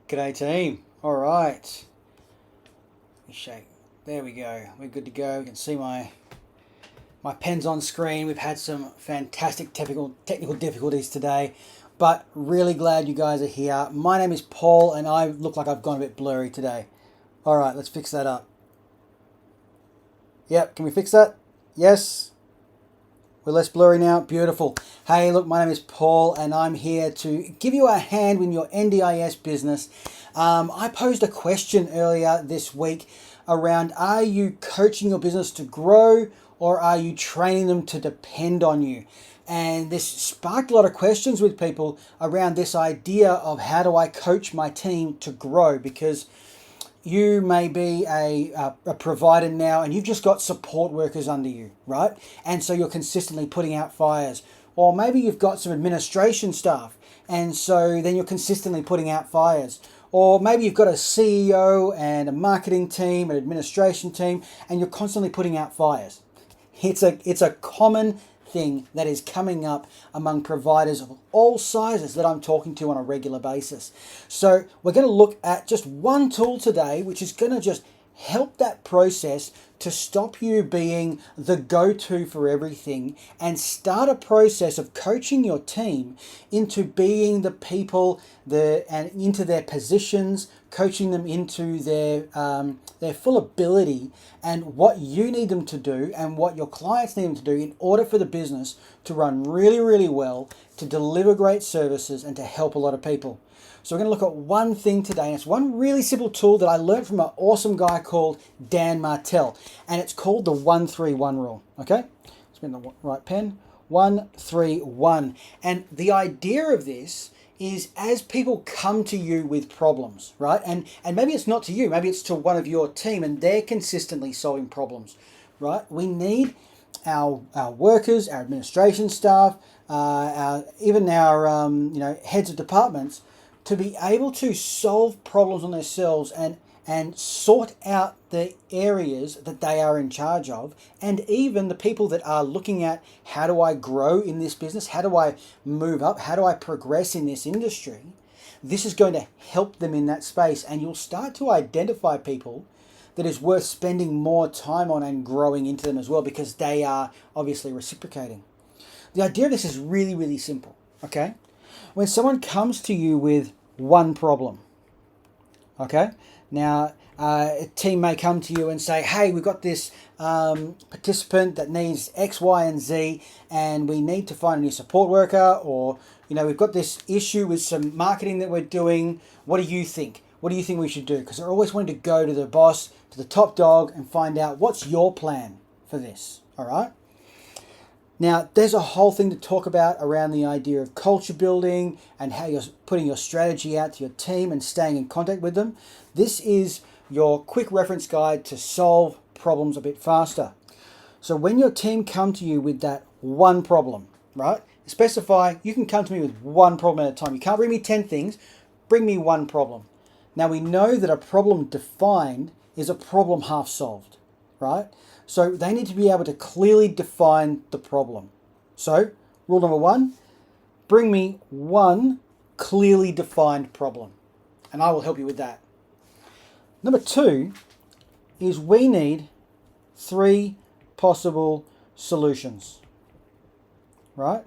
G'day team. All right. Let me shake. There we go. We're good to go. You can see my pen's on screen. We've had some fantastic technical difficulties today, but really glad you guys are here. My name is Paul, and I look like I've gone a bit blurry today. All right, let's fix that up. Yep, can we fix that? Yes. We're less blurry now. Beautiful. Hey, look, my name is Paul, and I'm here to give you a hand with your NDIS business. I posed a question earlier this week around, are you coaching your business to grow, or are you training them to depend on you? And this sparked a lot of questions with people around this idea of how do I coach my team to grow, because you may be a provider now and you've just got support workers under you, right? And so you're consistently putting out fires. Or maybe you've got some administration staff and so then you're consistently putting out fires. Or maybe you've got a CEO and a marketing team, an administration team, and you're constantly putting out fires. It's a common thing that is coming up among providers of all sizes that I'm talking to on a regular basis. So we're going to look at just one tool today, which is going to just help that process to stop you being the go-to for everything and start a process of coaching your team into being the people and into their positions, coaching them into their full ability and what you need them to do and what your clients need them to do in order for the business to run really, really well, to deliver great services and to help a lot of people. So we're going to look at one thing today, and it's one really simple tool that I learned from an awesome guy called Dan Martell, and it's called the 1-3-1 rule. Okay, spin the right pen. 1-3-1, and the idea of this is as people come to you with problems, right? And maybe it's not to you, maybe it's to one of your team, and they're consistently solving problems, right? We need our workers, our administration staff, even our heads of departments to be able to solve problems on themselves and sort out the areas that they are in charge of, and even the people that are looking at how do I grow in this business, how do I move up, how do I progress in this industry. This is going to help them in that space, and you'll start to identify people that is worth spending more time on and growing into them as well, because they are obviously reciprocating. The idea of this is really, really simple, okay? When someone comes to you with one problem, okay? Now, a team may come to you and say, hey, we've got this participant that needs X, Y, and Z, and we need to find a new support worker, or, we've got this issue with some marketing that we're doing. What do you think? What do you think we should do? Because they're always wanting to go to the boss, to the top dog, and find out what's your plan for this, all right? Now, there's a whole thing to talk about around the idea of culture building and how you're putting your strategy out to your team and staying in contact with them. This is your quick reference guide to solve problems a bit faster. So when your team come to you with that one problem, right? Specify, you can come to me with one problem at a time. You can't bring me 10 things, bring me one problem. Now we know that a problem defined is a problem half solved, right? So they need to be able to clearly define the problem. So rule number one, bring me one clearly defined problem, and I will help you with that. Number two is we need 3 possible solutions, right?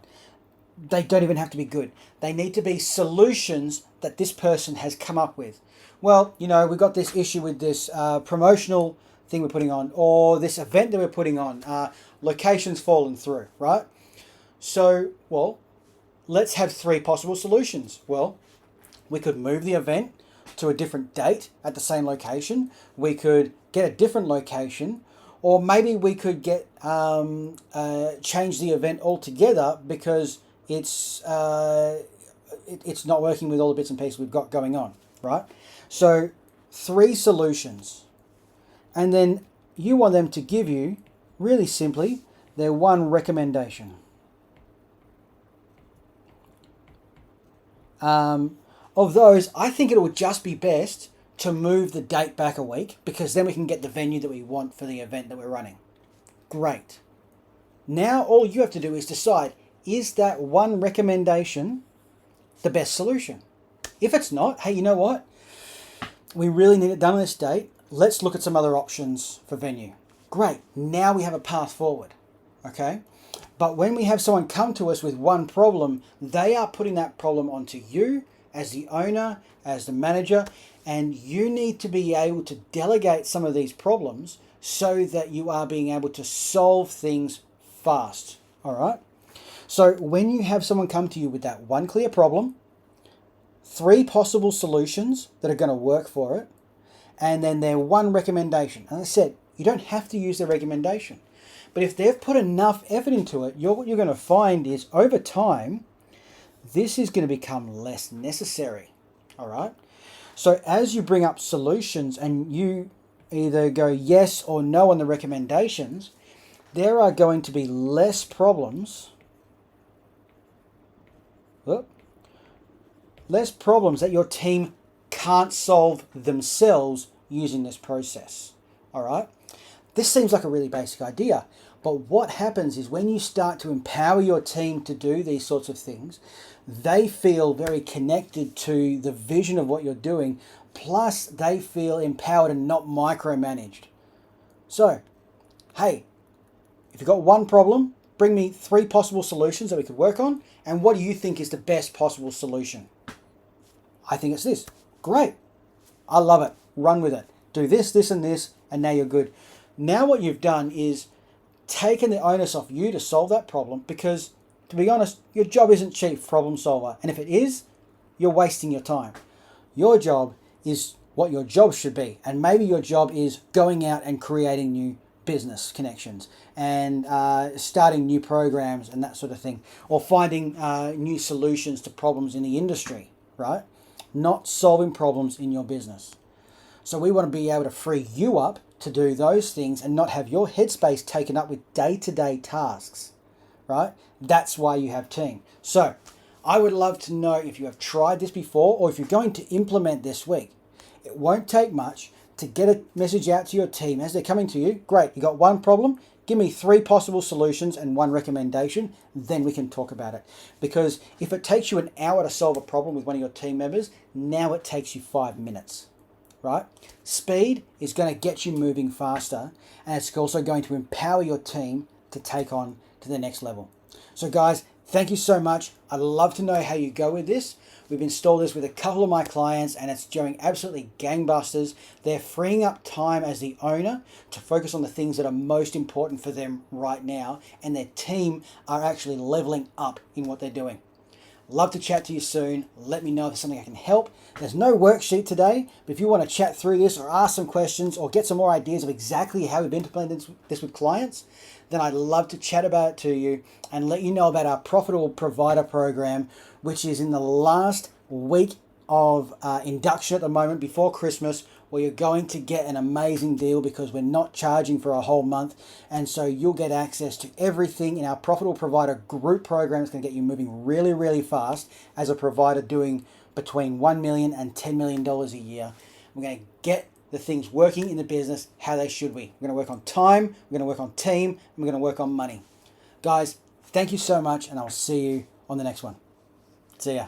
They don't even have to be good. They need to be solutions that this person has come up with. Well, we've got this issue with this promotional thing we're putting on, or this event that we're putting on, locations fallen through, right? So, well, let's have 3 possible solutions. Well, we could move the event to a different date at the same location. We could get a different location, or maybe we could get change the event altogether because it's not working with all the bits and pieces we've got going on, right? So 3 solutions. And then you want them to give you, really simply, their one recommendation. Of those, I think it would just be best to move the date back a week, because then we can get the venue that we want for the event that we're running. Great. Now all you have to do is decide, is that one recommendation the best solution? If it's not, hey, you know what? We really need it done on this date. Let's look at some other options for venue. Great. Now we have a path forward. Okay? But when we have someone come to us with one problem, they are putting that problem onto you as the owner, as the manager, and you need to be able to delegate some of these problems so that you are being able to solve things fast. All right? So when you have someone come to you with that one clear problem, 3 possible solutions that are going to work for it, and then their one recommendation. And I said, you don't have to use their recommendation. But if they've put enough effort into it, what you're going to find is over time, this is going to become less necessary. All right? So as you bring up solutions and you either go yes or no on the recommendations, there are going to be less problems. Less problems that your team can't solve themselves using this process. All right? This seems like a really basic idea, but what happens is when you start to empower your team to do these sorts of things, they feel very connected to the vision of what you're doing, plus they feel empowered and not micromanaged. So, hey, if you've got one problem, bring me 3 possible solutions that we could work on, and what do you think is the best possible solution? I think it's this. Great. I love it. Run with it. Do this, this, and this, and now you're good. Now what you've done is taken the onus off you to solve that problem because, to be honest, your job isn't chief problem solver. And if it is, you're wasting your time. Your job is what your job should be. And maybe your job is going out and creating new business connections and starting new programs and that sort of thing. Or finding new solutions to problems in the industry, right? Not solving problems in your business. So we want to be able to free you up to do those things and not have your headspace taken up with day-to-day tasks, right? That's why you have team. So I would love to know if you have tried this before or if you're going to implement this week. It won't take much to get a message out to your team as they're coming to you. Great, you got one problem. Give me 3 possible solutions and 1 recommendation, then we can talk about it. Because if it takes you an hour to solve a problem with one of your team members, now it takes you 5 minutes, right? Speed is going to get you moving faster, and it's also going to empower your team to take on to the next level. So guys, thank you so much. I'd love to know how you go with this. We've installed this with a couple of my clients and it's going absolutely gangbusters. They're freeing up time as the owner to focus on the things that are most important for them right now, and their team are actually leveling up in what they're doing. Love to chat to you soon. Let me know if there's something I can help. There's no worksheet today, but if you want to chat through this or ask some questions or get some more ideas of exactly how we've implemented this with clients, then I'd love to chat about it to you and let you know about our Profitable Provider program, which is in the last week of induction at the moment before Christmas, where you're going to get an amazing deal because we're not charging for a whole month. And so you'll get access to everything in our Profitable Provider group program. It's going to get you moving really, really fast as a provider doing between $1 million and $10 million a year. We're going to get the things working in the business how they should be. We're going to work on time, we're going to work on team, and we're going to work on money. Guys, thank you so much, and I'll see you on the next one. See ya.